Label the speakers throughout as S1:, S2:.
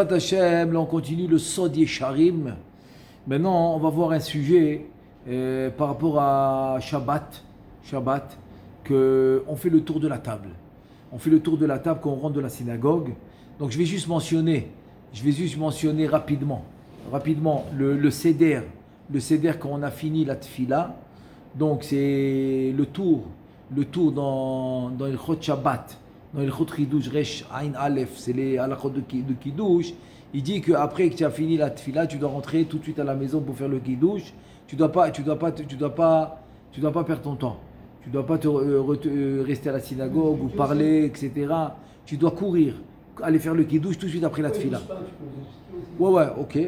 S1: Hashem, là on continue le Sod Yesharim. Maintenant, on va voir un sujet par rapport à Shabbat. Shabbat, qu'on fait le tour de la table. On fait le tour de la table quand on rentre de la synagogue. Donc je vais juste mentionner rapidement le seder. Le seder quand on a fini la tfila. Donc c'est le tour dans le Chot Shabbat. Dans le Chot Kiddush, Resh Ain Aleph, c'est les halachot de Kiddush. Il dit qu'après que tu as fini la tfila, tu dois rentrer tout de suite à la maison pour faire le Kiddush. Tu dois pas perdre ton temps. Tu dois pas rester à la synagogue ou parler, etc. Tu dois courir, aller faire le Kiddush tout de suite après la tfila. Ouais, ok,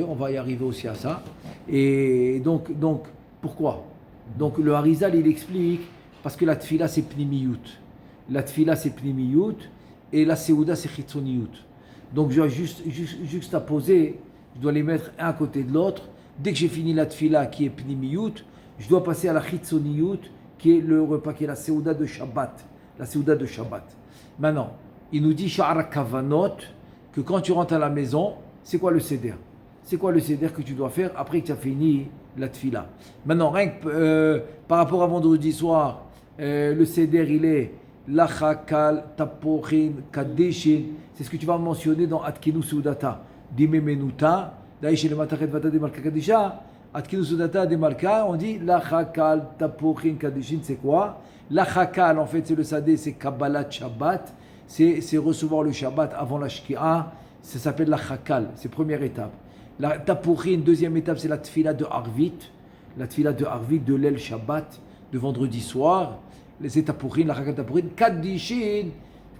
S1: on va y arriver aussi à ça. Et donc pourquoi? Donc le Harizal, il explique, parce que la tfila c'est pnimiyut. La tfila c'est pnimiyut et la seouda c'est chitzoniyut. Donc je dois juste à poser, je dois les mettre un à côté de l'autre. Dès que j'ai fini la tfila qui est pnimiyut, je dois passer à la chitzoniyut qui est le repas, qui est la seouda de Shabbat. La seouda de Shabbat. Maintenant, il nous dit Sha'ara Kavanot, que quand tu rentres à la maison, c'est quoi le seder? C'est quoi le seder que tu dois faire après que tu as fini la tfila? Maintenant, rien que par rapport à vendredi soir, le seder il est Lachakal, Tapochin, Kadeshin. C'est ce que tu vas mentionner dans Atkinu Seudata. Dime Menuta, Daïch le Matachet Vata de Malka Kadisha. Atkinu Seudata de Malka, on dit Lachakal, Tapochin, Kadeshin, c'est quoi? Lachakal, en fait, c'est le sadé, c'est Kabbalat Shabbat. C'est recevoir le Shabbat avant la Shki'a. Ça s'appelle la Chakal, c'est première étape. La Tapourin, deuxième étape, c'est la Tfila de Arvit. La Tfila de Arvit de l'El Shabbat, de vendredi soir. Les Tapourin, la Chakal Tapourin. Kaddishin,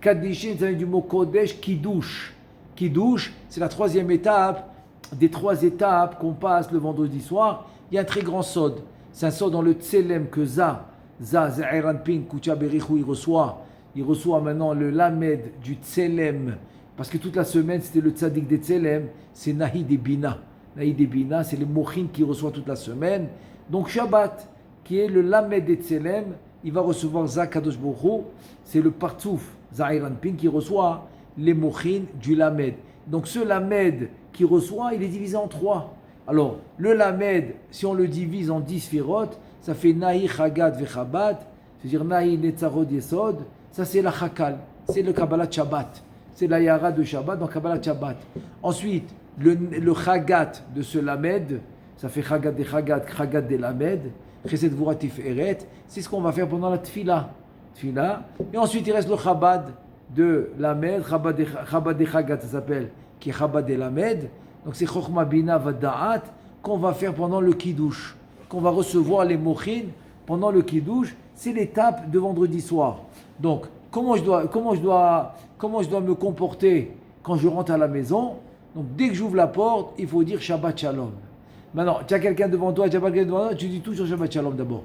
S1: ça vient du mot Kodesh, Kiddush. Kiddush, c'est la troisième étape. Des trois étapes qu'on passe le vendredi soir, il y a un très grand sod. C'est un sod dans le Tselem que Za'eran Pin, Kucha Berichou, il reçoit maintenant le Lamed du Tselem. Parce que toute la semaine, c'était le tzaddik des Tselem, c'est Nahid et Bina. Nahid et Bina, c'est les Mochin qui reçoivent toute la semaine. Donc Shabbat, qui est le Lamed des Tselem, il va recevoir Zakadosh Borou, c'est le Partsouf, Zahiran Pin, qui reçoit les Mochin du Lamed. Donc ce Lamed qui reçoit, il est divisé en trois. Alors, le Lamed, si on le divise en 10 firot, ça fait Nahi, Chagad, Vechabad, c'est-à-dire Nahi, Netzarod, Yesod, ça c'est la Chakal, c'est le Kabbalah Shabbat. C'est la Yara de Shabbat dans Kabbalah Shabbat. Ensuite, le Chagat de ce Lamed, ça fait Chagat des Lamed, Chesed Vura Tiferet, c'est ce qu'on va faire pendant la Tfila. Et ensuite, il reste le Chabad de Lamed, Chabad des Chagat, ça s'appelle, qui est Chabad des Lamed. Donc c'est Chochma Bina Vada'at, qu'on va faire pendant le Kiddush, qu'on va recevoir les Mochin pendant le Kiddush. C'est l'étape de vendredi soir. Donc, comment je dois me comporter quand je rentre à la maison? Donc, dès que j'ouvre la porte, il faut dire Shabbat Shalom. Maintenant, tu as quelqu'un devant toi, tu dis toujours Shabbat Shalom d'abord.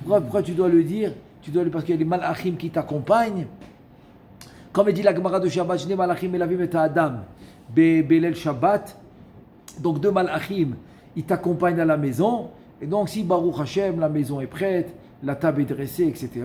S1: Pourquoi tu dois le dire? Parce qu'il y a les malachim qui t'accompagnent. Comme il dit la Gemara de Shabbat, Shne malachim elavim et Adam, Belel Shabbat. Donc, deux malachim, ils t'accompagnent à la maison. Et donc, si Baruch Hashem, la maison est prête, la table est dressée, etc.,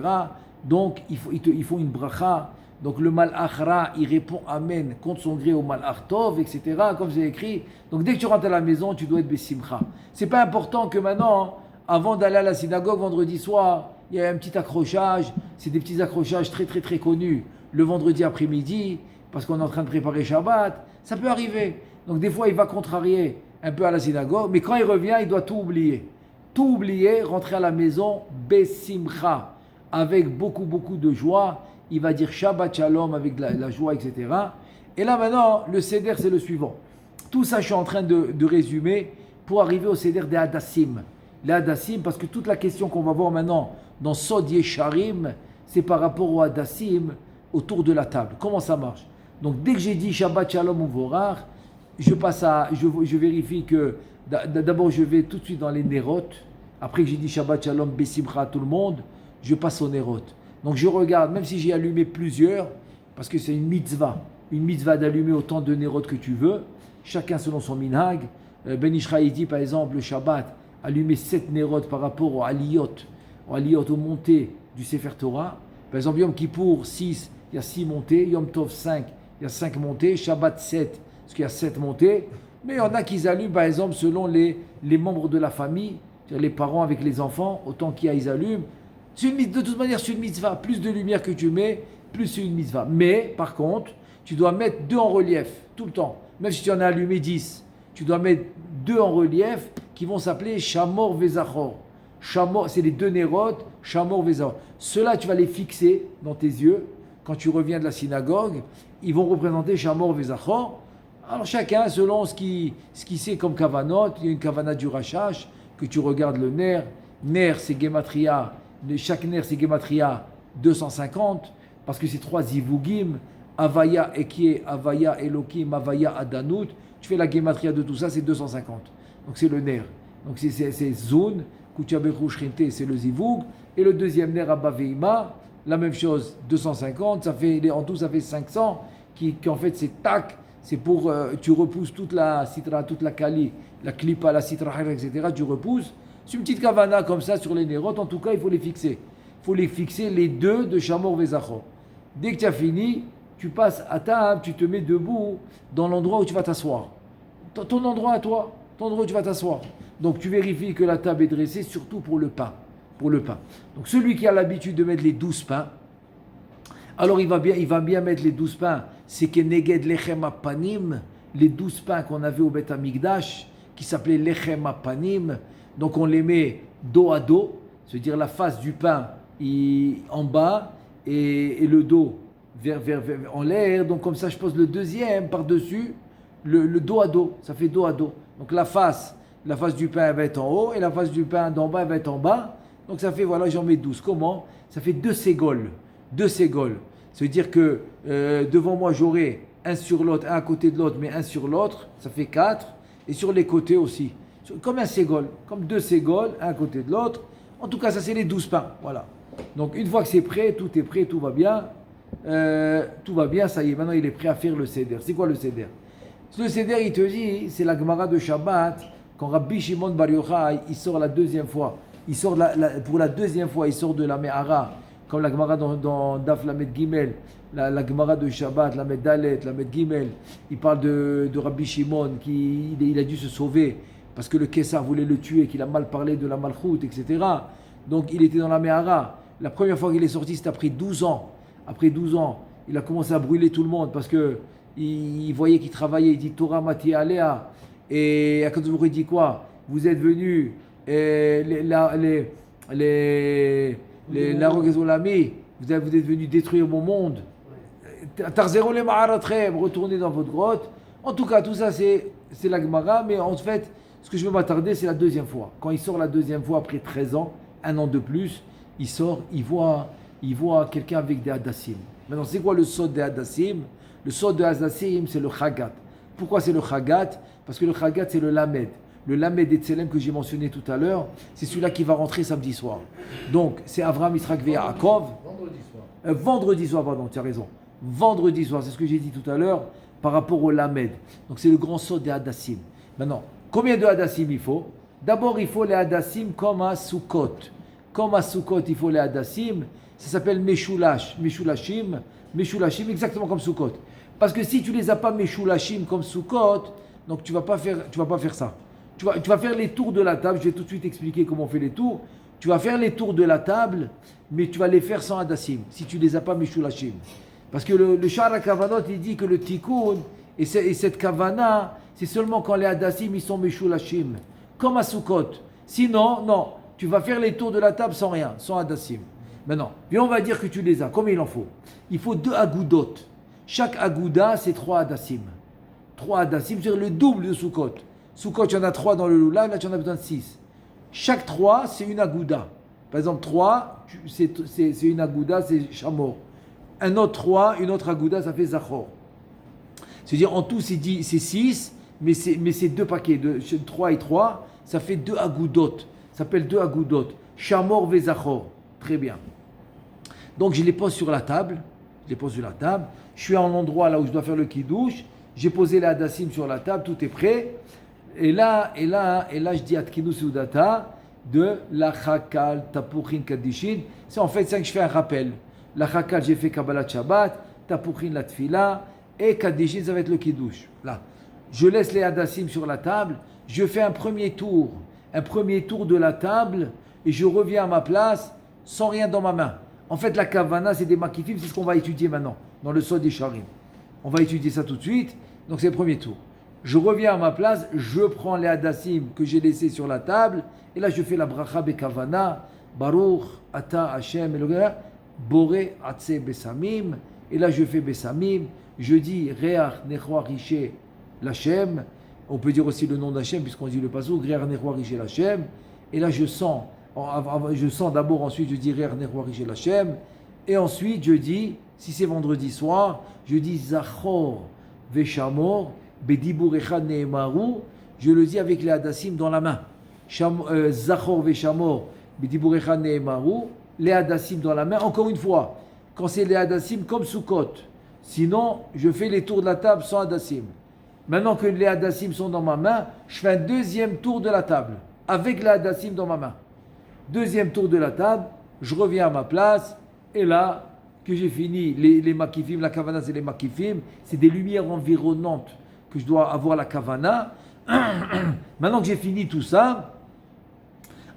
S1: donc, il faut une bracha. Donc, le malach ra, il répond Amen contre son gré au malach tov, etc., comme j'ai écrit. Donc, dès que tu rentres à la maison, tu dois être besimcha. C'est pas important que maintenant, avant d'aller à la synagogue vendredi soir, il y a un petit accrochage. C'est des petits accrochages très, très, très connus. Le vendredi après-midi, parce qu'on est en train de préparer Shabbat. Ça peut arriver. Donc, des fois, il va contrarier un peu à la synagogue. Mais quand il revient, il doit tout oublier. Tout oublier, rentrer à la maison, besimcha. Avec beaucoup de joie, il va dire Shabbat Shalom avec la joie, etc. Et là maintenant, le Seder c'est le suivant. Tout ça je suis en train de résumer pour arriver au Seder des Hadassim. Les Hadassim, parce que toute la question qu'on va voir maintenant dans Sod Yesharim, c'est par rapport aux Hadassim autour de la table. Comment ça marche? Donc dès que j'ai dit Shabbat Shalom ou Vorach, je vérifie que d'abord je vais tout de suite dans les Nerot. Après que j'ai dit Shabbat Shalom, Besimcha à tout le monde, je passe au Nerot. Donc je regarde, même si j'ai allumé plusieurs, parce que c'est une mitzvah d'allumer autant de Nerot que tu veux, chacun selon son minhag. Ben Ishraï dit par exemple le Shabbat, allumer 7 Nerot par rapport aux aliyot, aux montées du Sefer Torah. Par exemple Yom Kippour 6, il y a 6 montées, Yom Tov 5, il y a 5 montées, Shabbat 7, parce qu'il y a 7 montées. Mais il y en a qui allument, par exemple, selon les membres de la famille, c'est-à-dire les parents avec les enfants, autant qu'il y a, ils allument. De toute manière, c'est une mitzvah. Plus de lumière que tu mets, plus c'est une mitzvah. Mais, par contre, tu dois mettre 2 en relief, tout le temps. Même si tu en as allumé 10, tu dois mettre 2 en relief qui vont s'appeler Shamor Vezachor. Shamor, c'est les 2 nérotes, Shamor Vezachor. Ceux-là, tu vas les fixer dans tes yeux. Quand tu reviens de la synagogue, ils vont représenter Shamor Vezachor. Alors chacun, selon ce qu'il sait comme kavanot, il y a une kavana du rachach, que tu regardes le ner. Ner, c'est Gematria. Chaque ner, c'est Gematria 250, parce que c'est 3 zivugim. Avaya Ekie, Avaya Elokim, Avaya Adanut. Tu fais la Gematria de tout ça, c'est 250. Donc c'est le ner. Donc c'est Zun, Kuchabechu Shrinte, c'est le zivug. Et le deuxième ner, Abba Veima, la même chose, 250. Ça fait, en tout, ça fait 500, qui en fait c'est tak. C'est pour, tu repousses toute la citra, toute la kali, la klipa, la citra, etc. Tu repousses. C'est une petite kavana comme ça sur les nérotes. En tout cas, il faut les fixer. Il faut les fixer, les 2 de Shamor Vezachor. Dès que tu as fini, tu passes à table, tu te mets debout dans l'endroit où tu vas t'asseoir. Ton endroit à toi, ton endroit où tu vas t'asseoir. Donc tu vérifies que la table est dressée, surtout pour le pain. Pour le pain. Donc celui qui a l'habitude de mettre les 12 pains, alors il va bien mettre les 12 pains. C'est Keneged Lechem Apanim, les 12 pains qu'on avait au Beth Amikdash, qui s'appelaient Lechem Apanim. Donc on les met dos à dos, c'est-à-dire la face du pain en bas et le dos vers en l'air. Donc comme ça, je pose le deuxième par-dessus, le dos à dos. Ça fait dos à dos. Donc la face du pain elle va être en haut et la face du pain d'en bas elle va être en bas. Donc ça fait, voilà, j'en mets 12. Comment? Ça fait 2 ségoles. 2 ségoles. Ça veut dire que devant moi, j'aurai un sur l'autre, un à côté de l'autre, mais un sur l'autre. Ça fait 4. Et sur les côtés aussi. Comme un ségol. Comme 2 ségoles, un à côté de l'autre. En tout cas, ça, c'est les 12 pains. Voilà. Donc, une fois que c'est prêt, tout est prêt, tout va bien. Tout va bien, ça y est. Maintenant, il est prêt à faire le seder. C'est quoi le seder? Le seder, il te dit, c'est la Gemara de Shabbat. Quand Rabbi Shimon Bar Yochai, il sort la deuxième fois. Il sort pour la deuxième fois, il sort de la Me'ara. Comme la Gemara dans Daf Lamed Gimel, la Gemara de Shabbat, Lamed Dalet, Lamed Gimel, il parle de Rabbi Shimon, il a dû se sauver parce que le Kessar voulait le tuer, qu'il a mal parlé de la Malchoute, etc. Donc il était dans la Me'ara. La première fois qu'il est sorti, c'était après 12 ans. Après 12 ans, il a commencé à brûler tout le monde parce qu'il voyait qu'il travaillait. Il dit Torah Mati Alea. Et Akadosh Baruch Hu dit quoi? Vous êtes venus, vous êtes venus détruire mon monde. Tarzero le ma'aratrem, retournez dans votre grotte. En tout cas, tout ça, c'est la Gemara, mais en fait, ce que je veux m'attarder, c'est la deuxième fois. Quand il sort la deuxième fois, après 13 ans, 1 an de plus, il sort, il voit quelqu'un avec des hadassim. Maintenant, c'est quoi le sod des hadassim? Le sod des hadassim, c'est le chagat. Pourquoi c'est le chagat? Parce que le chagat, c'est le lamed. Le lamed et Tselem que j'ai mentionné tout à l'heure, c'est celui-là qui va rentrer samedi soir. Donc, c'est Avraham, Yitzhak et Yaakov. Vendredi soir, pardon, tu as raison. Vendredi soir, c'est ce que j'ai dit tout à l'heure par rapport au lamed. Donc, c'est le grand saut des hadassim. Maintenant, combien de hadassim il faut? D'abord, il faut les hadassim comme à Sukkot. Comme à Sukkot, il faut les hadassim. Ça s'appelle Meshulashim, exactement comme Sukkot. Parce que si tu ne les as pas Meshulashim comme Sukkot, donc tu ne vas pas faire ça. Tu vas faire les tours de la table. Je vais tout de suite expliquer comment on fait les tours. Tu vas faire les tours de la table, mais tu vas les faire sans hadassim, si tu ne les as pas Meshulashim. Parce que le Shara Kavanot, il dit que le Tikkun et cette Kavana, c'est seulement quand les hadassim, ils sont Meshulashim. Comme à Sukkot. Sinon, non. Tu vas faire les tours de la table sans rien, sans hadassim. Maintenant, puis on va dire que tu les as. Combien il en faut? Il faut 2 agoudot. Chaque agouda, c'est 3 hadassim. 3 hadassim, c'est le double de Sukkot. Sukkot, il y en a 3 dans le lulav, là tu en as besoin de 6. Chaque 3, c'est une agouda. Par exemple, 3, c'est une agouda, c'est Shamor. Un autre 3, une autre agouda, ça fait Zachor. C'est-à-dire, en tout, c'est 6, mais c'est 2 paquets. 3 et 3, ça fait 2 agoudot. Ça s'appelle 2 agoudot. Shamor ve Zachor. Très bien. Donc, je les pose sur la table. Je suis à un endroit là où je dois faire le kiddush. J'ai posé les hadassim sur la table, tout est prêt. Et là, je dis Atkinu Seudata de la Chakal Tapuchin Kadishin. C'est en fait ça que je fais un rappel. La Chakal, j'ai fait Kabbalat Shabbat, Tapuchin la Tfila, et Kadishin, ça va être le Kiddush. Là. je laisse les hadassim sur la table, je fais un premier tour de la table et je reviens à ma place sans rien dans ma main. En fait, la kavana, c'est des makifim, c'est ce qu'on va étudier maintenant dans le Sod des Sharim. On va étudier ça tout de suite, donc c'est le premier tour. Je reviens à ma place, je prends les hadassim que j'ai laissés sur la table et là je fais la bracha bekavana, Baruch, Ata, Hashem, Elohim, Boré, Atse, Besamim. Et là, je fais Besamim. Je dis Reach, Nechwa, Riché, Lachem. On peut dire aussi le nom d'Hachem, puisqu'on dit le pasuk, Reach, Nechwa, Riché, Lachem. Et là, je sens d'abord, ensuite, je dis Reach, Nechwa, Riché, Lachem. Et ensuite, je dis, si c'est vendredi soir, je dis Zachor, Veshamor, Bedibur, Echad, Nehemaru. Je le dis avec les hadassim dans la main. Zachor, Veshamor, B'diburecha ne'emaru, les hadassim dans la main. Encore une fois, quand c'est les hadassim comme Sukkot. Sinon, je fais les tours de la table sans hadassim. Maintenant que les hadassim sont dans ma main, je fais un deuxième tour de la table avec les hadassim dans ma main. Deuxième tour de la table, je reviens à ma place et là que j'ai fini les makifim, la kavana c'est les makifim, c'est des lumières environnantes que je dois avoir la kavana. Maintenant que j'ai fini tout ça,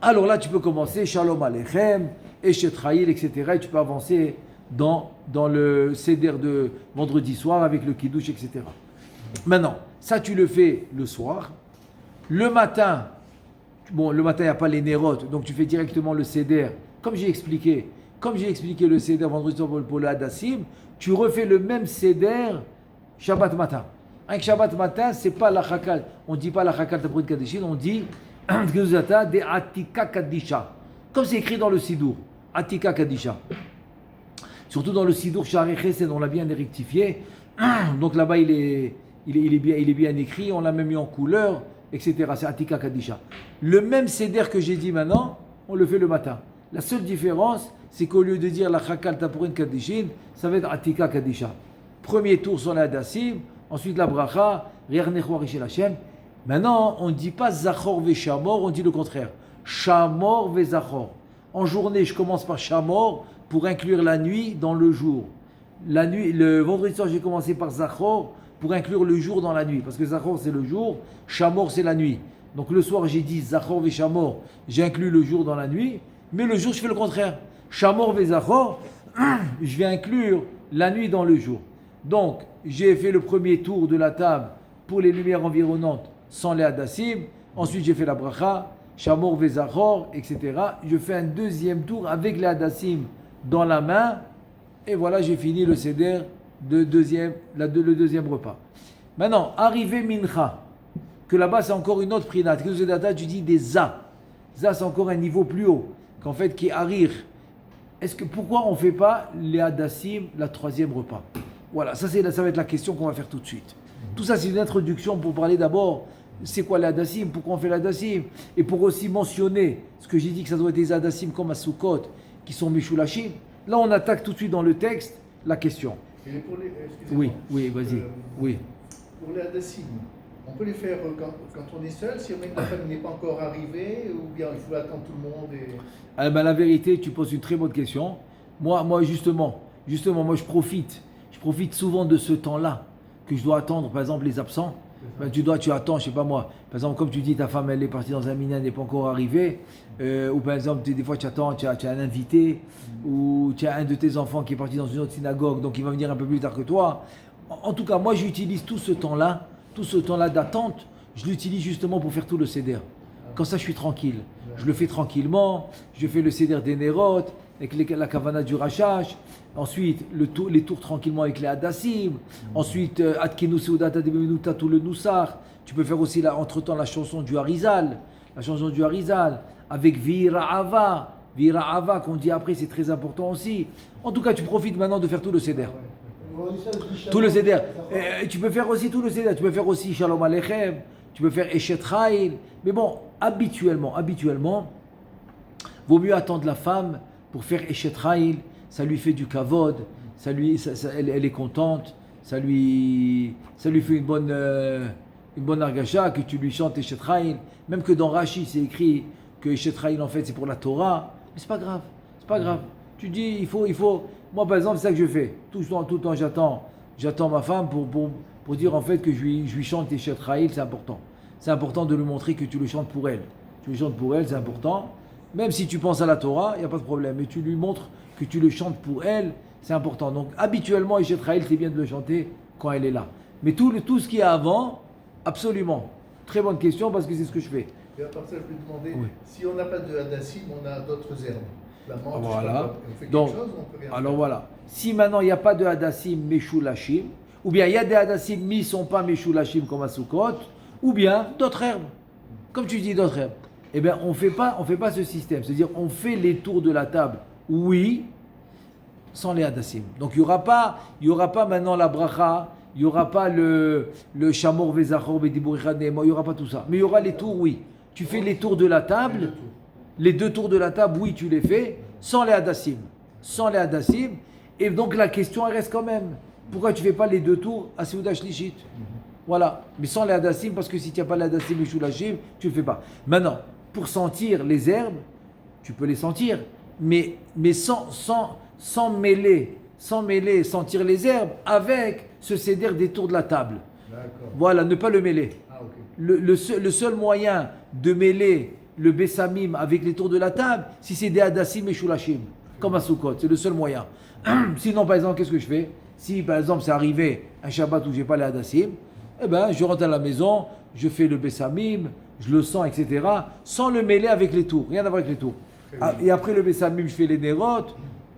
S1: alors là, tu peux commencer Shalom Aleichem, Eshet Chayil, etc. Et tu peux avancer dans le Seder de vendredi soir avec le Kiddush, etc. Maintenant, ça, tu le fais le soir. Le matin, le matin, il n'y a pas les nérotes, donc tu fais directement le Seder. Comme j'ai expliqué le Seder vendredi soir pour le Hadassim, tu refais le même Seder Shabbat matin. Avec Shabbat matin, c'est pas la Chakal. On ne dit pas la Chakal Taprit Kadishin, on dit de Atika Kadisha. Comme c'est écrit dans le Sidour. Atika Kadisha. Surtout dans le Sidour Sha'arei Chesed, on l'a bien rectifié. Donc là-bas, il est bien écrit, on l'a même mis en couleur, etc. C'est Atika Kadisha. Le même Seder que j'ai dit maintenant, on le fait le matin. La seule différence, c'est qu'au lieu de dire la Chakal Taprit Kadishin, ça va être Atika Kadisha. Premier tour sur la Hadassim, ensuite la Bracha, Reach Nechwa Riché Lachem. Maintenant, on ne dit pas Zachor Veshamor, on dit le contraire. Shamor Vezachor. En journée, je commence par Shamor pour inclure la nuit dans le jour. La nuit, le vendredi soir, j'ai commencé par Zachor pour inclure le jour dans la nuit. Parce que Zachor, c'est le jour, Shamor, c'est la nuit. Donc le soir, j'ai dit Zachor Veshamor, j'ai inclus le jour dans la nuit. Mais le jour, je fais le contraire. Shamor Vezachor, je vais inclure la nuit dans le jour. Donc, j'ai fait le premier tour de la table pour les lumières environnantes sans les hadassim. Ensuite, j'ai fait la bracha, Shamor Vezachor, etc. Je fais un deuxième tour avec les hadassim dans la main. Et voilà, j'ai fini le seder le deuxième repas. Maintenant, arrivé Mincha, que là-bas, c'est encore une autre prinat. Que tu dis des za. Ça, c'est encore un niveau plus haut. Qu'en fait, qui arrive. Pourquoi on ne fait pas les hadassim, la troisième repas? Voilà, ça va être la question qu'on va faire tout de suite. Tout ça, c'est une introduction pour parler d'abord, c'est quoi l'Hadassim, pourquoi on fait l'Hadassim, et pour aussi mentionner ce que j'ai dit que ça doit être des Hadassim comme à Sukkot, qui sont Meshulashim. Là, on attaque tout de suite dans le texte la question.
S2: Et pour les,
S1: oui, vas-y. Oui.
S2: Pour les Hadassim, on peut les faire quand on est seul, si la femme n'est pas encore arrivée, ou bien il faut attendre tout le monde et...
S1: La vérité, tu poses une très bonne question. Moi justement, moi je profite souvent de ce temps-là que je dois attendre, par exemple les absents. Tu attends, je sais pas moi. Par exemple, comme tu dis, ta femme elle est partie dans un minyan, elle n'est pas encore arrivée. Ou par exemple, des fois tu attends, tu as un invité, ou tu as un de tes enfants qui est parti dans une autre synagogue, donc il va venir un peu plus tard que toi. En tout cas, moi j'utilise tout ce temps-là d'attente, je l'utilise justement pour faire tout le seder. Comme ça, je suis tranquille. Je le fais tranquillement, je fais le seder des Nerot, avec la kavana du Rachash. Ensuite, les tours tranquillement avec les Hadassim. Ensuite, Adkenu Seudata de Bemenuta, tout le Noussar. Tu peux faire aussi entre-temps la chanson du Harizal. Avec Vira Ava, qu'on dit après, c'est très important aussi. En tout cas, tu profites maintenant de faire tout le seder. Tout le seder. Tu peux faire aussi tout le seder. Tu peux faire aussi Shalom Aleichem. Tu peux faire Eshet Chayil. Mais bon, habituellement, vaut mieux attendre la femme pour faire Eshet Chayil. Ça lui fait du kavod, elle est contente, ça lui fait une bonne argacha, que tu lui chantes Eshet Chayil. Même que dans Rashi, c'est écrit que Eshet Chayil, en fait, c'est pour la Torah. Mais c'est pas grave. Tu dis, il faut. Moi, par exemple, c'est ça que je fais. Tout le temps, j'attends ma femme pour pour dire en fait que je lui chante Eshet Chayil, c'est important. C'est important de lui montrer que tu le chantes pour elle. Tu le chantes pour elle, c'est important. Même si tu penses à la Torah, il n'y a pas de problème. Mais tu lui montres que tu le chantes pour elle, c'est important. Donc habituellement, Eshet Chayil, c'est bien de le chanter quand elle est là. Mais tout ce qu'il y a avant, absolument. Très bonne question parce que c'est ce que je fais.
S2: Et à part ça, je peux demander,
S1: Oui.
S2: si on n'a pas de hadassim, on a d'autres herbes. La menthe,
S1: Voilà.
S2: je sais pas, on fait quelque
S1: Donc,
S2: chose ou on peut rien
S1: alors
S2: faire?
S1: voilà. Si maintenant il n'y a pas de hadassim meshulashim, ou bien il y a des hadassim mais ils ne sont pas meshulashim comme à Sukkot, ou bien d'autres herbes. Comme tu dis, d'autres herbes. Eh bien, on fait pas ce système. C'est-à-dire, on fait les tours de la table, oui, sans les hadassim. Donc, il y aura pas maintenant la bracha, il n'y aura pas le shamor vezachor bediburicha neemo, il n'y aura pas tout ça. Mais il y aura les tours, oui. Tu fais les tours de la table, les 2 tours de la table, oui, tu les fais, sans les hadassim. Sans les hadassim. Et donc, la question, elle reste quand même. Pourquoi tu ne fais pas les 2 tours à Seuda Shlishit? Voilà. Mais sans les hadassim, parce que si tu n'as pas les hadassim et shulashim, tu ne le fais pas. Maintenant, pour sentir les herbes, tu peux les sentir, mais sans mêler, sentir les herbes avec ce céder des tours de la table.
S2: D'accord.
S1: Voilà, ne pas le mêler.
S2: Ah, ok.
S1: Le seul moyen de mêler le bessamim avec les tours de la table, si c'est des hadassim et shulashim, comme à Sukkot, c'est le seul moyen. Sinon, par exemple, qu'est-ce que je fais? Si, par exemple, c'est arrivé un Shabbat où je n'ai pas les hadassim, eh ben, je rentre à la maison, je fais le bessamim, je le sens, etc., sans le mêler avec les tours, rien à voir avec les tours. Ah, et après le bessamim, je fais les nérotes,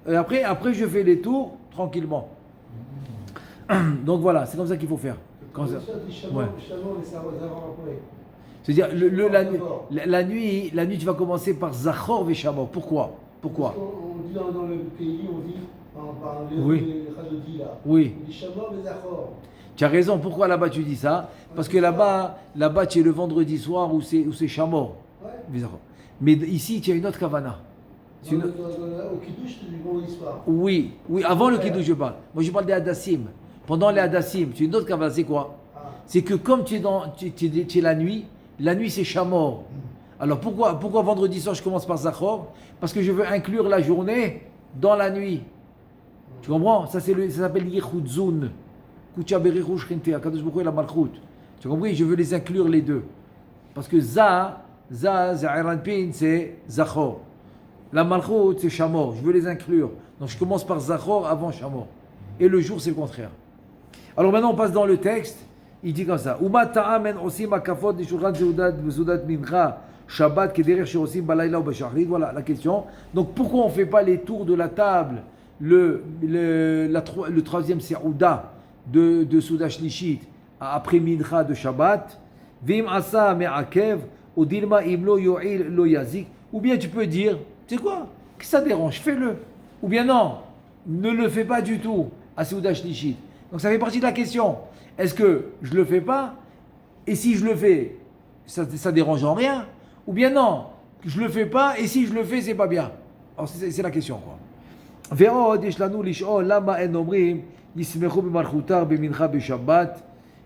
S1: et après, je fais les tours tranquillement. Donc voilà, c'est comme ça qu'il faut faire. Quand ça- Ouais. C'est-à-dire, la nuit, tu vas commencer par Zachor Veshamor. Pourquoi?
S3: On dit dans le pays, on dit, par les
S1: Oui.
S3: Chazodi là.
S1: Oui.
S3: On dit Shamor et Zachor.
S1: Tu as raison, pourquoi là-bas tu dis ça? Parce que là-bas, tu es le vendredi soir où c'est Chamor.
S3: Ouais.
S1: Mais ici, tu as une autre kavana. C'est une-
S3: Au Kiddush, c'est du vendredi soir.
S1: Oui, avant le Kiddush, je parle. Moi, je parle des Hadassim. Pendant les Hadassim, tu as une autre kavana, c'est quoi? C'est que comme tu es la nuit c'est Chamor. Alors pourquoi vendredi soir je commence par Zachor? Parce que je veux inclure la journée dans la nuit. Tu comprends? Ça s'appelle Yechudzun. Kucha Berichu Shrintea, Kadosh Baruch Hu la Malchut. Tu as compris? Je veux les inclure les deux. Parce que Za'eranpin, c'est Zachor. La Malchut, c'est Shamor. Je veux les inclure. Donc je commence par Zachor avant Shamor. Et le jour, c'est le contraire. Alors maintenant, on passe dans le texte. Il dit comme ça. Uma ta'amen osim akafot di shulchan zeudat mincha Shabbat kederech sheosim balayla ou bashachrit. Voilà la question. Donc pourquoi on ne fait pas les tours de la table, le troisième Seouda de Souda Shlishit après mincha de Shabbat? Vim asa me'akev ou dilma imlo yo'il lo yazik. Ou bien tu peux dire, tu sais quoi? Que ça dérange, fais-le. Ou bien non, ne le fais pas du tout à Souda Shlishit. Donc ça fait partie de la question. Est-ce que je ne le fais pas? Et si je le fais, ça dérange en rien? Ou bien non, je ne le fais pas, et si je le fais, c'est pas bien. Alors c'est la question, quoi.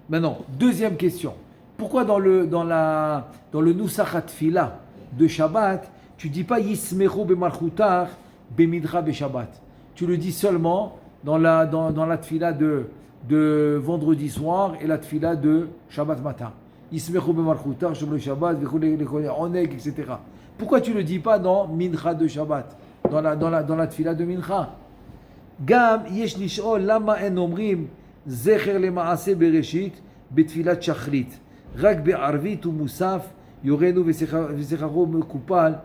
S1: Maintenant, deuxième question. Pourquoi dans le Nusach HaTfila de Shabbat, tu ne dis pas Yismechu b'malchutar b'mincha b'Shabbat? Tu le dis seulement dans la Tfila de vendredi soir et la Tfila de Shabbat matin. Yismechu b'malchutar, Shabbat Shabbat, Oneg, etc. Pourquoi tu ne le dis pas dans Mincha de Shabbat, dans la Tfila de Mincha? Gam yesh lish'ol lama en omrim zecher lema'ase bereshit betfilat shachrit rak be'arvit ou musaf yorenu v'secharo mekupal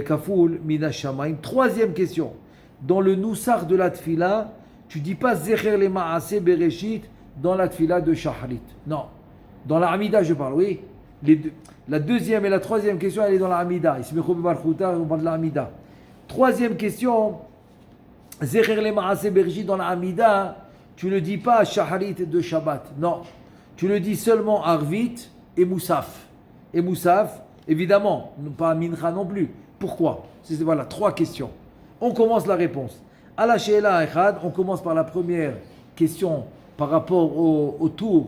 S1: kaful mina shamayim. Troisième question. Dans le Nusach de la Tfila, tu dis pas zecher lema'ase bereshit dans la Tfila de shachrit. Non. Dans la Hamida, je parle, oui. La deuxième et la troisième question, elle est dans la Hamida. Ismechu b'malchutar, on parle de la Hamida. Troisième question. Zecher le Maaseh Bereshit dans la Hamida, tu ne le dis pas Shaharit de Shabbat. Non. Tu le dis seulement Arvit et Moussaf. Et Moussaf, évidemment, pas Mincha non plus. Pourquoi? Voilà, 3 questions. On commence la réponse. À la Sheila Echad, on commence par la première question par rapport au tour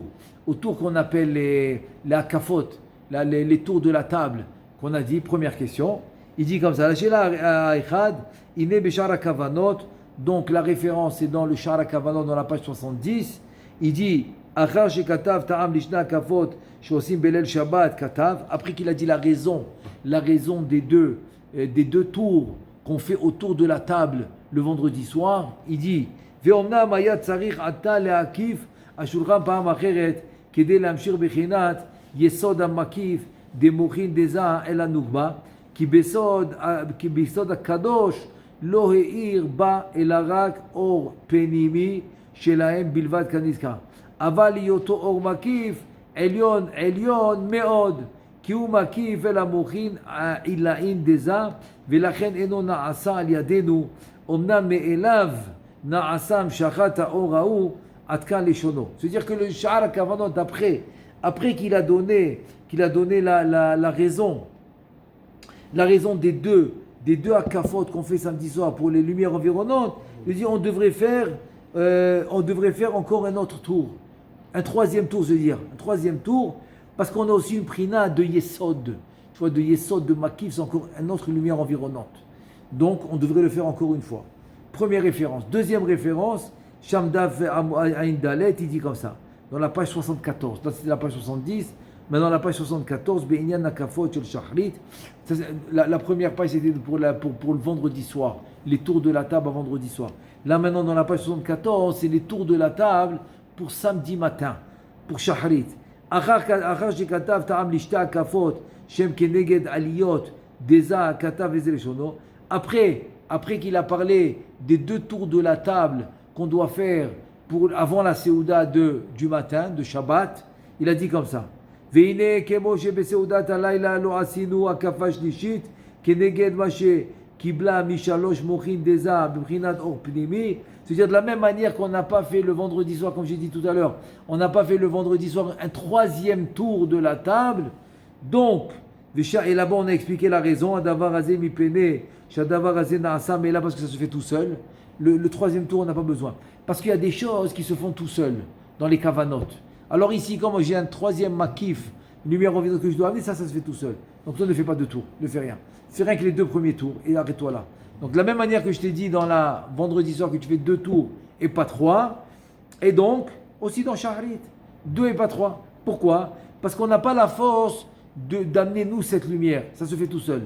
S1: qu'on appelle les Akafot, les tours de la table qu'on a dit. Première question. Il dit comme ça, la Sheila Echad, Iné Beshara Kavanot. Donc la référence est dans le Shara Kavanot dans la page 70. Il dit אחר שכתב טעם לשני הקפות שעושים בליל שבת, כתב, après qu'il a dit la raison des deux tours qu'on fait autour de la table le vendredi soir, il dit, ואומנם היה צריך עתה להקיף השולחן פעם אחרת כדי להמשיך בחינת יסוד המקיף דמוכין דזה אל הנוגבה, כי ביסוד הקדוש לא האיר בה אלא רק אור פנימי שלהם בלבד כנזכר. אבל היותו אור מקיף עליון מאוד, כי הוא מקיף אל המוכין עילאין דזה, ולכן אינו נעשה על ידינו, אמנם מאליו נעשה המשכת האור ההוא עד כאן לשונו. C'est-à-dire que le Sha'ar HaKavanot, après qu'il a donné la raison des deux akafot qu'on fait samedi soir pour les lumières environnantes, il dit on devrait faire encore un autre tour, un troisième tour, parce qu'on a aussi une prina de Yesod, tu vois, de Yesod, de Makif, c'est encore une autre lumière environnante. Donc on devrait le faire encore une fois. Première référence. Deuxième référence, Shamdav Ain Dalet, il dit comme ça, dans la page 74, là c'était la page 70, mais dans la page 74, Be'inyan Nakafot Shel Shachrit, la première page c'était pour le vendredi soir, les tours de la table à vendredi soir. Là maintenant dans la page 74, c'est les tours de la table pour samedi matin, pour Shachrit. אחר שכתב טעם לשתי הקפות שם כנגד עליות דזה כתב וזה לשונו. Après qu'il a parlé des deux tours de la table qu'on doit faire avant la Séouda du matin, de Shabbat, il a dit comme ça. והנה כמו שבסעודת הלילה לא עשינו הקפה שלישית כנגד מה שקיבלה משלוש מוחין דזה בבחינת אור פנימי. C'est-à-dire de la même manière qu'on n'a pas fait le vendredi soir, comme j'ai dit tout à l'heure, on n'a pas fait le vendredi soir un troisième tour de la table. Donc, et là-bas on a expliqué la raison, Adavar Azé Mipene, Shadavar Azé Naasa, mais là parce que ça se fait tout seul. Le troisième tour on n'a pas besoin. Parce qu'il y a des choses qui se font tout seul dans les kavanotes. Alors ici, comme j'ai un troisième makif, lumière environnante que je dois amener, ça se fait tout seul. Donc toi ne fais pas de tour, ne fais rien. Fais rien que les deux premiers tours et arrête-toi là. Donc de la même manière que je t'ai dit dans la vendredi soir que tu fais 2 tours et pas 3, et donc aussi dans Shahrit, 2 et pas 3. Pourquoi? Parce qu'on n'a pas la force d'amener nous cette lumière, ça se fait tout seul.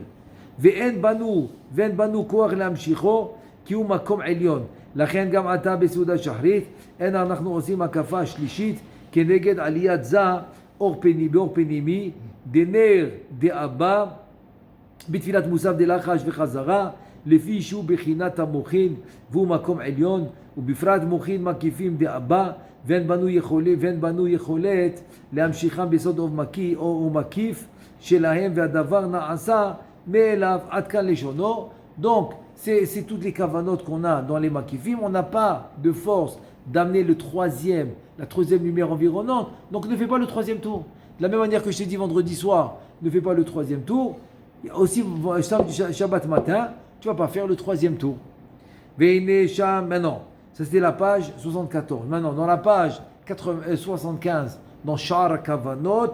S1: Ve'en banu koach lamshicho ki hu makom elyon. לכן גם עתה בסעודה שחרית, אין אנחנו עושים הקפה שלישית כנגד עליית זה באור פנימי, דנר דאבא בתפילת מוסף דלחש וחזרה, לפי שהוא בחינת המוחין והוא מקום עליון, ובפרט מוחין מקיפים דאבא, ואין בנו יכולת להמשיכם בסוד אור מקיף שלהם, והדבר נעשה מאליו עד כאן לשונו. Donc, c'est toutes les kavanotes qu'on a dans les makifim. On n'a pas de force d'amener la troisième lumière environnante. Donc ne fais pas le troisième tour. De la même manière que je t'ai dit vendredi soir, ne fais pas le troisième tour. Aussi, Shabbat matin, tu ne vas pas faire le troisième tour. Maintenant, ça c'était la page 74. Maintenant, dans la page 75, dans Sha'ar HaKavanot,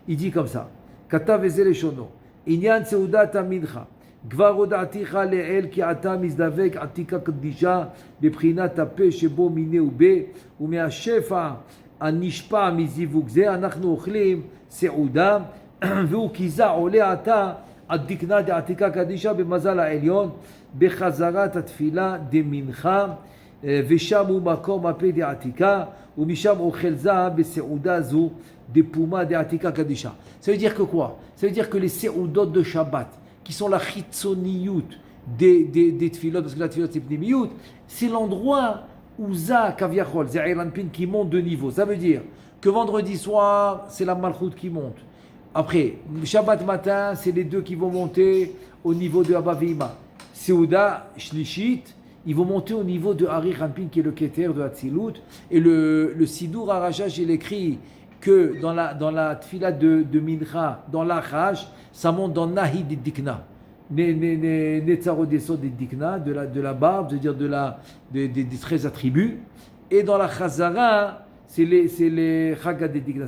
S1: il dit comme ça. Katav eze leshono. Inyan seudat mincha. כבר הודעתיך לאל כי אתה מזדבק עתיקה קדישה בבחינת הפה שבו מיני ובה, ומהשפע הנשפע מזיווג זה אנחנו אוכלים סעודה, והוא כיזה עולה עתה עד דקנה דעתיקה קדישה במזל העליון בחזרת התפילה דמנחה, ושם הוא מקום הפה דעתיקה, ומשם אוכל זה בסעודה זו דפומה דעתיקה קדישה. Ça veut dire que quoi? Ça veut dire que les séoudot de Shabbat qui sont la chitzoniyut des tfilot, parce que la tfilot c'est pnimiyut, c'est l'endroit où za kaviachol, Za'ir Anpin qui monte de niveau. Ça veut dire que vendredi soir, c'est la malchout qui monte. Après, Shabbat matin, c'est les deux qui vont monter au niveau de Abba Ve'ima. Seuda, Shlishit, ils vont monter au niveau de Ari Anpin qui est le Keter de Hatzilut. Et le Sidur Arachash, il écrit que dans la tfila de Mincha, dans l'Achash, ça monte dans Nahid et Dikna. Netzaro descend des Dikna, de la barbe, c'est-à-dire des 13 attributs. Et dans la Chazara, c'est les Chagad des Dikna.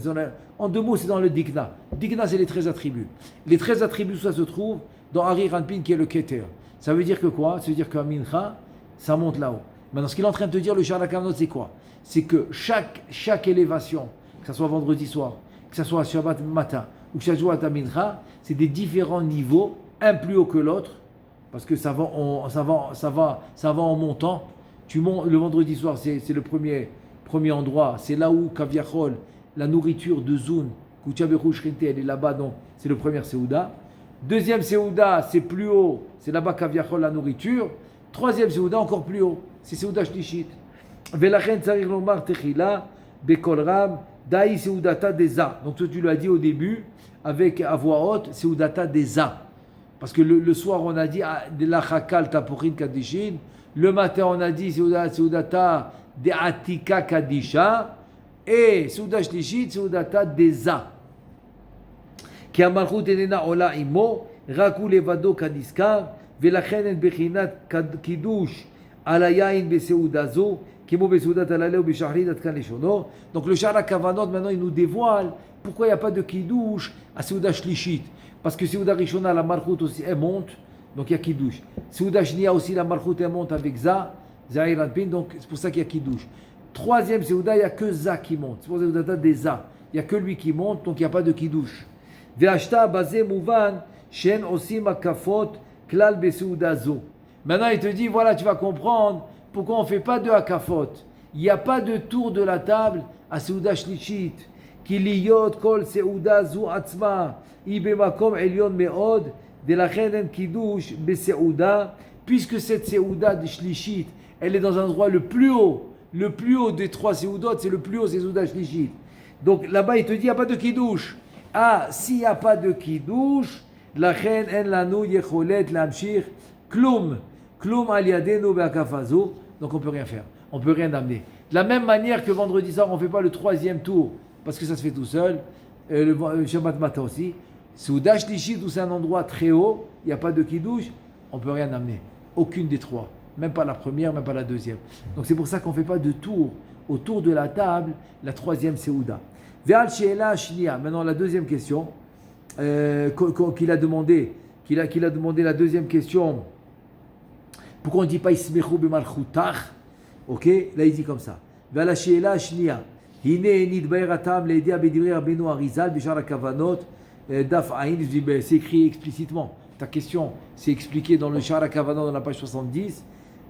S1: En 2 mots, c'est dans le Dikna. Dikna, c'est les 13 attributs. Les 13 attributs, ça se trouve dans Ari Ranpin, qui est le Keter. Ça veut dire que quoi? Ça veut dire qu'à Mincha, ça monte là-haut. Maintenant, ce qu'il est en train de te dire, le Sha'ar HaKavanot, c'est quoi? c'est que chaque élévation, que ce soit vendredi soir, que ce soit Shabbat matin, ou que ce soit à Mincha, c'est des différents niveaux, un plus haut que l'autre, parce que ça va en montant. Le vendredi soir, c'est le premier endroit, c'est là où Kaviachol, la nourriture de Zoun, Kuchaberu Shrinte, elle est là-bas, donc c'est le premier Seouda. Deuxième Seouda, c'est plus haut, c'est là-bas Kaviachol, la nourriture. Troisième Seouda, encore plus haut, c'est Seouda Shlishit. Velachen Tsarir Lomar Techila, Bekol Ram, Daï Seoudata Deza. Donc tu l'as dit au début, avec à voix haute, Seoudata Deza. Parce que le soir, on a dit de la Chakal Tapurin Kadishin. Le matin, on a dit Seoudata de Atika Kadisha. Et Seouda Shlishit, Seoudata Deza. Qui a Malchut Enena Ola Imo, Raku Levado Kadiska, Velachen En Bechinat Kidush, Alayain Beseudazo, Kimo Beseudat Alaleo Beshahrid Atkan Leshono. Donc le Shara Kavanot, maintenant, il nous dévoile pourquoi il n'y a pas de Kiddush à Seouda Shlishit. Parce que Seouda Rishona, la Malchut aussi, elle monte, donc il y a Kiddush. Seouda Shnia aussi, la Malchut, elle monte avec Zahir Anpin, donc c'est pour ça qu'il y a Kiddush. Troisième Seouda, il n'y a que Za qui monte. C'est pour ça que Seouda des Za. Il n'y a que lui qui monte, donc il n'y a pas de Kiddush. Ve'ashta bazé mouvan, shen osim akafot, klal beseouda zo. Maintenant, il te dit, voilà, tu vas comprendre pourquoi on ne fait pas de akafot. Il n'y a pas de tour de la table à Seouda Shlishit. Kiliyot kol seouda zo atzma. Ibemakom elyon meod, de la chen kiddush beseouda. Puisque cette seouda de Shlishit, elle est dans un endroit le plus haut des trois seoudot, c'est le plus haut, c'est Seouda Shlishit. Donc là-bas, il te dit, il n'y a pas de kiddush. Ah, s'il n'y a pas de kiddush, la chen en lanu yecholet lamshir klum al yadenu be'akafazo. Donc on ne peut rien faire, on ne peut rien amener. De la même manière que vendredi soir, on ne fait pas le troisième tour, parce que ça se fait tout seul, le Shabbat matin aussi. Seouda Shlishit, où c'est un endroit très haut, il n'y a pas de kiddush, on ne peut rien amener. Aucune des trois. Même pas la première, même pas la deuxième. Donc c'est pour ça qu'on ne fait pas de tour. Autour de la table, la troisième Seouda. Ve'al she'ela shnia. Maintenant la deuxième question qu'il a demandé la deuxième question. Pourquoi on ne dit pas Ismechu b'malchutach? Ok, là il dit comme ça. Ve'al she'ela shnia. Hine nidbaer atam le'edia b'divrei Rabbeinu Arizal b'shar hakavanot daf ayin. C'est écrit explicitement. Ta question, c'est expliqué dans le Shara Kavanot dans la page 70.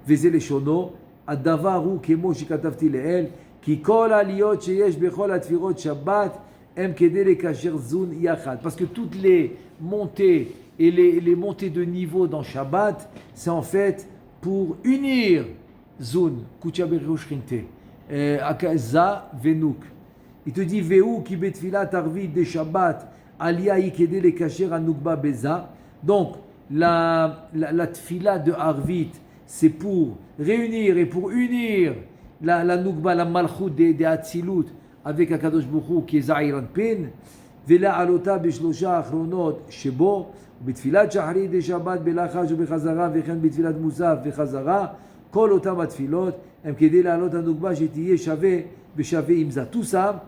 S1: Vezé les shono, adavaru kemo shikatavti leel, ki kol aliyot sheyesh bechol atfirot Shabbat, em kede le kasher zun yachad. Parce que toutes les montées et les montées de niveau dans Shabbat, c'est en fait pour unir zun, kuchaberu shrinte, akaza venuk. Il te dit veu ki betfilat arvit de Shabbat, aliyah ikede le kasher anukba beza. Donc, la tfila de Arvit, c'est pour réunir et pour unir la Nukba, la Malchut des Hatzilut avec Akadosh Baruch Hu qui est Zahir Anpin. Vela alota b'shlosha achronot shebo, b'tfilat shahri de Shabbat belachaj ובחזרה וכן בתפילת מוסף וחזרה, כל אותם התפילות הם כדי לעלות הנוקבה שתהיה שווה בשווה עם זה. Tout ça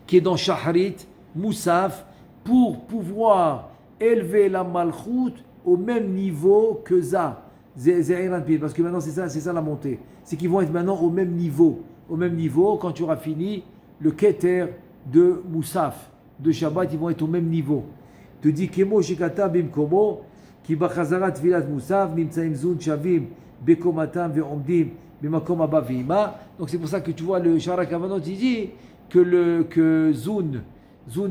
S1: qui est dans Shahrit, Moussaf, pour pouvoir élever la Malchut au même niveau que Za, parce que maintenant c'est ça la montée. C'est qu'ils vont être maintenant au même niveau quand tu auras fini le Keter de Moussaf, de Shabbat, ils vont être au même niveau. Tu dis Kemo Shikata Bimkomo, Ki Bachazara Tfilat Moussaf, Nimtsaim Zun Shavim, Bekomatam Veomdim, Bimakom Abba Vima. Donc c'est pour ça que tu vois le Shara Kavanot, il dit que Zun,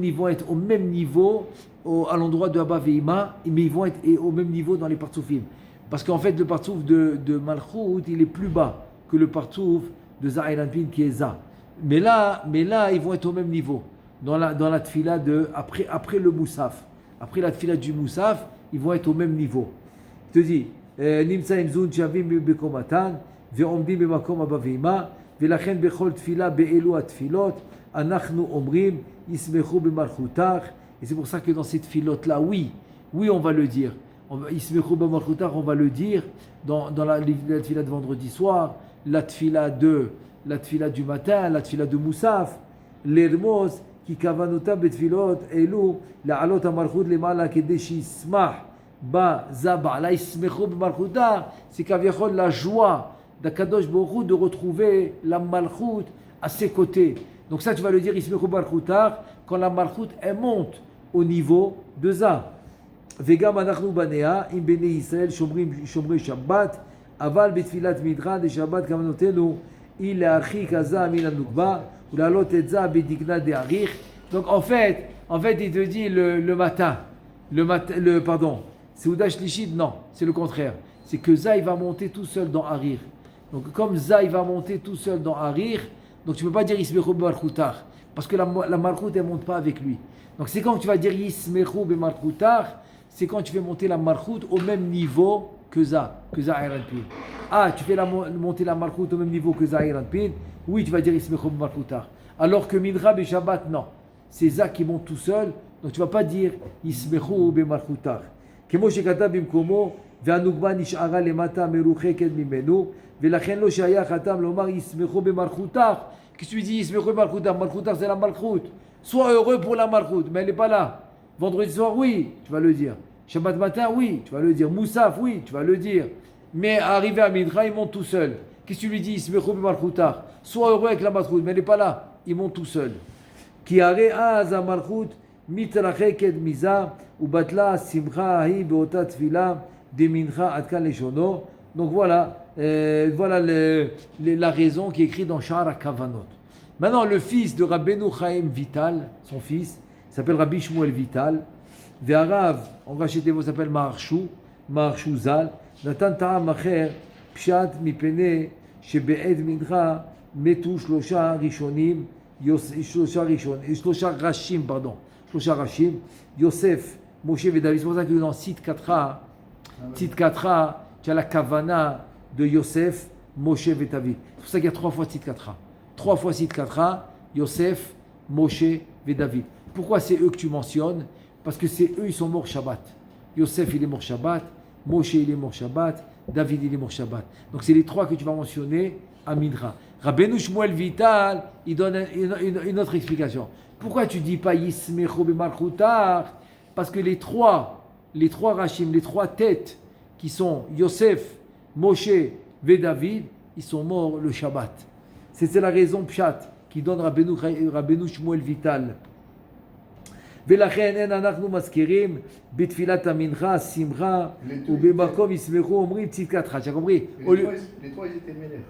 S1: ils vont être au même niveau à l'endroit de Abba Veima, mais ils vont être au même niveau dans les partsoufim. Parce qu'en fait, le partsouf de Malchut, il est plus bas que le partsouf de Zahir Anpin qui est Za. Mais là, ils vont être au même niveau. Dans la tfila après le Moussaf. Après la tfila du Moussaf, ils vont être au même niveau. Il te dit, Nimtsaim Zun Shavim Bekomatan, Ve'omdim Bemakom Abba Veima, Ve'lachen Bechol Tfila Be'elu Atfilot, Anachnu Omrim, Yismechu B'malchutach. Et c'est pour ça que dans cette filote-là, oui, on va le dire. Yismechu B'malchutach, on va le dire dans la tfila de vendredi soir, la tfila du matin, la tfila de Moussaf, l'Hermos, qui kavanota betfilot, elu, la alot amalchut lemala kedeshi smah, ba zaba, la Yismechu B'malchutach, c'est qu'aviachol la joie d'Akadosh Baruch Hu de retrouver la Malchut à ses côtés. Donc ça, tu vas le dire Ismechu Malchutar quand la Malchut elle monte au niveau de Za. Vegam anachnu banea im bnei Israël shomri Shabbat aval betfilat midra de Shabbat kavanotenu il archi kaza min anukba ou la lot etza bedigna de arich. Donc en fait, il te dit le matin, pardon, Seuda Shlishit, non, c'est le contraire. C'est que Za il va monter tout seul dans Harir. Donc comme Za il va monter tout seul dans Harir, donc tu ne peux pas dire Yismechu B'Malchutar, parce que la Malchut elle ne monte pas avec lui. Donc c'est quand tu vas dire Yismechu B'Malchutar, c'est quand tu fais monter la Malchut au même niveau que Za Iranpin. Ah, tu fais monter la Malchut au même niveau que Za Iranpin, oui tu vas dire Yismechu B'Malchutar. Alors que Minra B'Shabbat, non. C'est Za qui monte tout seul, donc tu ne vas pas dire Yismechu B'Malchutar. כמו שכתב במקומו, והנוגבה נשארה למטה מרוחקת ממנו, ולכן לא שייך הטעם לומר ישמחו במלכותך. Qu'est-ce que tu dis ישמחו במלכותך? מלכותך c'est la malchut. Sois heureux pour la malchut, mais elle n'est pas là. Vendredi soir, oui, tu vas le dire. Shabbat matin, oui, tu vas le dire. Moussaf, oui, tu vas le dire. Mais arrivé à Mincha, il monte tout seul. Qu'est-ce que tu lui dis ישמחו במלכותך? Sois heureux avec la malchut, mais elle n'est pas là. Il monte tout seul. כי הרי אז המלכות מתרחקת מזה ובטלה השמחה ההיא באותה תפילה דמנחה עד כאן לשונו. Donc voilà, la raison qui est écrite dans Sha'ar HaKavanot. Maintenant, le fils de Rabbeinu Chaim Vital, son fils, s'appelle Rabbi Shmuel Vital. Ve'arav, on va chez vous, s'appelle Maharshu Zal. Natan ta'am acher pshat mipene shebe'ed mincha metu shlosha rishonim שלושה ראשים, יוסף, משה ודוד. C'est pour ça que dans Tzit Katra, tu as la kavana de Yosef, Moshe et David. C'est pour ça qu'il y a 3 fois Tzit Katra. 3 fois Tzit Katra, Yosef, Moshe et David. Pourquoi c'est eux que tu mentionnes? Parce que c'est eux, ils sont morts Shabbat. Yosef, il est mort Shabbat, Moshe, il est mort Shabbat, David, il est mort Shabbat. Donc c'est les 3 que tu vas mentionner à Mincha. Rabbeinu Shmuel Vital, il donne une autre explication. Pourquoi tu ne dis pas Yismechu B'Malchutar? Parce que les trois Rachim, les 3 têtes qui sont Yosef, Moshe et David, ils sont morts le Shabbat. C'est la raison Pshat qui donne Rabbeinu Shmuel Vital. ולכן אין אנחנו מזכירים בתפילת המנחה, שמחה, ובמקום ישמחו אומרים צית קטחה. Tu as compris?
S2: Les 3 ils étaient ménères.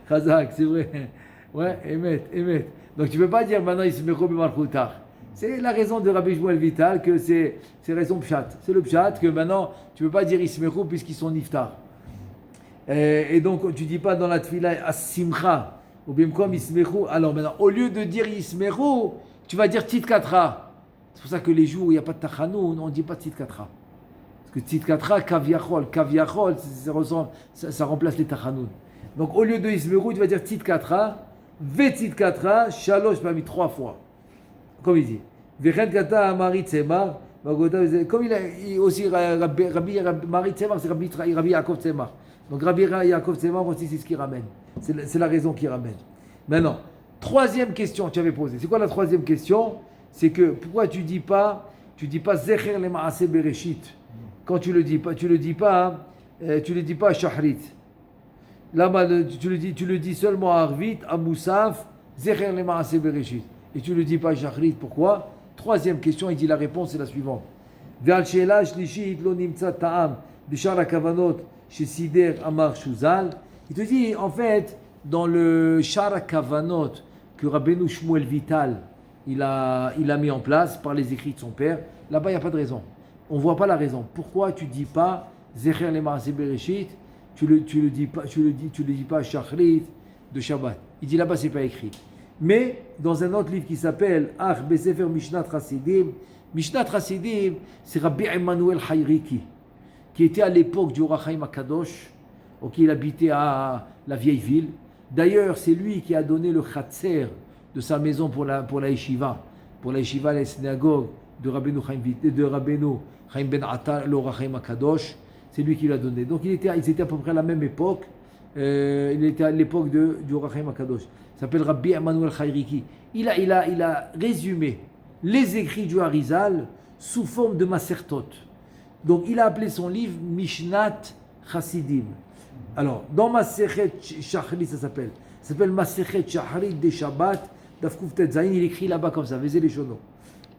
S1: Chazak, c'est vrai. Ouais, Emet. Donc tu ne peux pas dire maintenant Yismechu B'Malchutar. C'est la raison de Rabbi Shmuel Vital que c'est raison Pshat. C'est le Pshat que maintenant tu ne peux pas dire Yismechu puisqu'ils sont niftar. Et donc tu ne dis pas dans la tefila As-Simcha ou Bimkom Yismechu. Alors maintenant, au lieu de dire Yismechu, tu vas dire Tzit Katra. C'est pour ça que les jours où il n'y a pas de Tachanoun, on ne dit pas Tzit Katra. Que Tzit Katra, Kaviachol, ça remplace les Tachanoun. Donc au lieu de Yismechu, tu vas dire Tzit Katra, Ve Tzit Katra, Shalosh Pami 3 fois. Comme il dit. Vechen Kata Amari Tzemar, comme il a aussi Rabbi Mari Tzemar, c'est Rabbi Yaakov Tzemar. Donc Rabbi Yaakov Tzemar aussi, c'est ce qui ramène. C'est la raison qui ramène. Maintenant, 3e question que tu avais posée. C'est quoi la 3e question? C'est que pourquoi tu dis pas Zecher le Maaseh Bereshit? Quand tu le dis pas Shahrit. Là, tu le dis seulement à Arvit, à Moussaf, Zecher le Maaseh Bereshit. Et tu le dis pas Shahrit. Pourquoi? 3e question, il dit la réponse c'est la suivante. Ve'al she'ela shlishit lo nimtza ta'am b'shar hakavanot shesider amar shuzal. Il te dit en fait dans le Sha'ar HaKavanot que Rabbeinu Shmuel Vital il a mis en place par les écrits de son père. Là-bas il n'y a pas de raison. On ne voit pas la raison. Pourquoi tu ne dis pas Zecher le Maaseh Bereshit? Tu le dis pas Shachrit de Shabbat. Il dit là-bas c'est pas écrit. Mais dans un autre livre qui s'appelle Ach Besefer Mishnat Hasidim, c'est Rabbi Emmanuel Hayriki qui était à l'époque du Or HaChaim HaKadosh, il habitait à la vieille ville. D'ailleurs, c'est lui qui a donné le khatser de sa maison pour la yeshiva, la synagogue de Rabbeinu Chaim Ben Attar, l'Or HaChaim HaKadosh. C'est lui qui l'a donné. Donc ils étaient à peu près à la même époque. Il était à l'époque du Or HaChaim HaKadosh. Il s'appelle Rabbi Emmanuel Hayriki. Il a résumé les écrits du Harizal sous forme de Masertot. Donc il a appelé son livre Mishnat Chassidim. Alors, dans Masechet Shachrit, ça s'appelle Masechet Shachrit des Shabbat, Dafkouf Tetzaïn, il écrit là-bas comme ça, Vezé les Shono.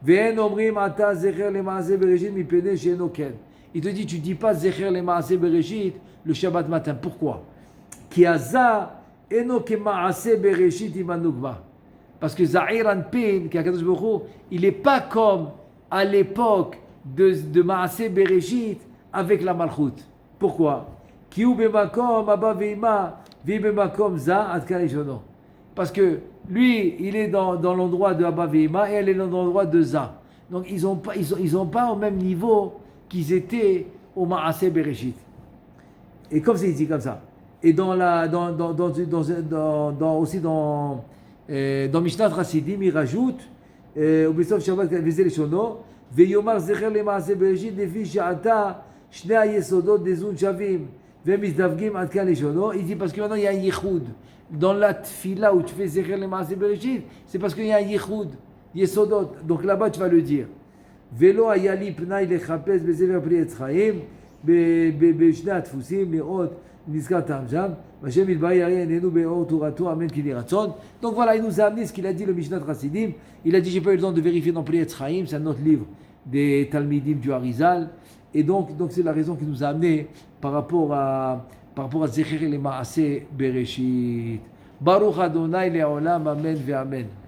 S1: Ve'en omrim ata zecher le maaseh bereshit mipene she'eno ken. Il te dit, tu dis pas zecher le maaseh bereshit le Shabbat matin. Pourquoi? Ki aza eno ke maaseh bereshit imanugma. Parce que Zahir Anpin, qui a Kadosh Baruch Hu, il n'est pas comme à l'époque de Maaseh Bereshit avec la Malchut. Pourquoi? Ki hu bemakom abba ve'ima vi bemakom za ad kan lishono. Parce que lui, il est dans l'endroit de Abba ve'ima et elle est dans l'endroit de Za. Donc ils ont pas au même niveau qu'ils étaient au Maaseh Bereshit. Et comme c'est dit comme ça. Et aussi dans Mishnat Chassidim, il rajoute au Besov Shabbat Vezé Leshono Veyomar Zecher le Maaseh Bereshit Lefi Sha'ata Shnei HaYesodot Dezun Shavim Vemizdavgim Ad Kan Leshono. Il dit parce que maintenant il y a un yichud dans la tfila où tu fais Zecher le Maaseh Bereshit, c'est parce qu'il y a un yichud Yesodot. Donc là-bas tu vas le dire. Velo Ayali Pnai Lechapez Bezever Pri Etz Chaim Beshnei Atfusim Leot Nizkat Amjam. Donc voilà, il nous a amené ce qu'il a dit le Mishnat Chassidim. Il a dit, j'ai pas eu le temps de vérifier dans Plié Etzraïm, c'est un autre livre des Talmidim du Harizal. Et donc c'est la raison qui nous a amené par rapport à Zecher le Maaseh Bereshit. Baruch Adonai le'olam, amen ve'amen.